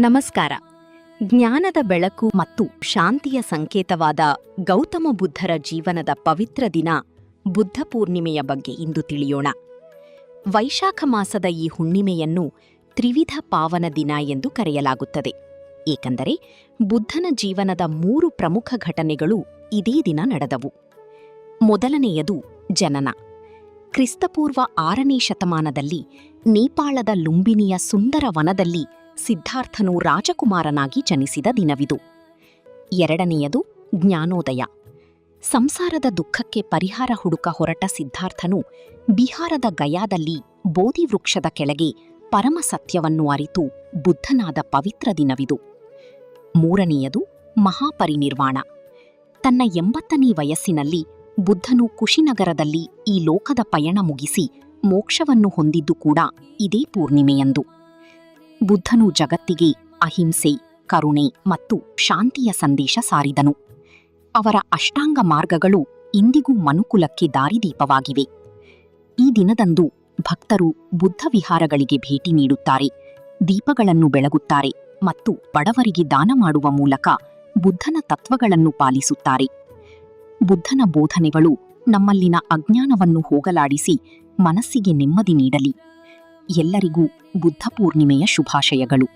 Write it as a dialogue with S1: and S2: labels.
S1: ನಮಸ್ಕಾರ. ಜ್ಞಾನದ ಬೆಳಕು ಮತ್ತು ಶಾಂತಿಯ ಸಂಕೇತವಾದ ಗೌತಮ ಬುದ್ಧರ ಜೀವನದ ಪವಿತ್ರ ದಿನ ಬುದ್ಧ ಪೂರ್ಣಿಮೆಯ ಬಗ್ಗೆ ಇಂದು ತಿಳಿಯೋಣ. ವೈಶಾಖ ಮಾಸದ ಈ ಹುಣ್ಣಿಮೆಯನ್ನು ತ್ರಿವಿಧ ಪಾವನ ದಿನ ಎಂದು ಕರೆಯಲಾಗುತ್ತದೆ, ಏಕೆಂದರೆ ಬುದ್ಧನ ಜೀವನದ 3 ಪ್ರಮುಖ ಘಟನೆಗಳು ಇದೇ ದಿನ ನಡೆದವು. ಮೊದಲನೆಯದು ಜನನ. ಕ್ರಿಸ್ತಪೂರ್ವ 6ನೇ ಶತಮಾನದಲ್ಲಿ ನೇಪಾಳದ ಲುಂಬಿನಿಯ ಸುಂದರ ವನದಲ್ಲಿ ಸಿದ್ಧಾರ್ಥನು ರಾಜಕುಮಾರನಾಗಿ ಜನಿಸಿದ ದಿನವಿದು. ಎರಡನೆಯದು ಜ್ಞಾನೋದಯ. ಸಂಸಾರದ ದುಃಖಕ್ಕೆ ಪರಿಹಾರ ಹುಡುಕ ಹೊರಟ ಸಿದ್ಧಾರ್ಥನು ಬಿಹಾರದ ಗಯಾದಲ್ಲಿ ಬೋಧಿ ವೃಕ್ಷದ ಕೆಳಗೆ ಪರಮ ಸತ್ಯವನ್ನು ಅರಿತು ಬುದ್ಧನಾದ ಪವಿತ್ರ ದಿನವಿದು. ಮೂರನೆಯದು ಮಹಾಪರಿನಿರ್ವಾಣ. ತನ್ನ 80ನೇ ವಯಸ್ಸಿನಲ್ಲಿ ಬುದ್ಧನು ಕುಶಿನಗರದಲ್ಲಿ ಈ ಲೋಕದ ಪಯಣ ಮುಗಿಸಿ ಮೋಕ್ಷವನ್ನು ಹೊಂದಿದ್ದು ಕೂಡ ಇದೇ ಪೂರ್ಣಿಮೆಯಂದು. ಬುದ್ಧನು ಜಗತ್ತಿಗೆ ಅಹಿಂಸೆ, ಕರುಣೆ ಮತ್ತು ಶಾಂತಿಯ ಸಂದೇಶ ಸಾರಿದನು. ಅವರ ಅಷ್ಟಾಂಗ ಮಾರ್ಗಗಳು ಇಂದಿಗೂ ಮನುಕುಲಕ್ಕೆ ದಾರಿದೀಪವಾಗಿವೆ. ಈ ದಿನದಂದು ಭಕ್ತರು ಬುದ್ಧ ವಿಹಾರಗಳಿಗೆ ಭೇಟಿ ನೀಡುತ್ತಾರೆ, ದೀಪಗಳನ್ನು ಬೆಳಗುತ್ತಾರೆ ಮತ್ತು ಬಡವರಿಗೆ ದಾನ ಮಾಡುವ ಮೂಲಕ ಬುದ್ಧನ ತತ್ವಗಳನ್ನು ಪಾಲಿಸುತ್ತಾರೆ. ಬುದ್ಧನ ಬೋಧನೆಗಳು ನಮ್ಮಲ್ಲಿನ ಅಜ್ಞಾನವನ್ನು ಹೋಗಲಾಡಿಸಿ ಮನಸ್ಸಿಗೆ ನೆಮ್ಮದಿ ನೀಡಲಿ. ಎಲ್ಲರಿಗೂ ಬುದ್ಧ ಪೂರ್ಣಿಮೆಯ ಶುಭಾಶಯಗಳು.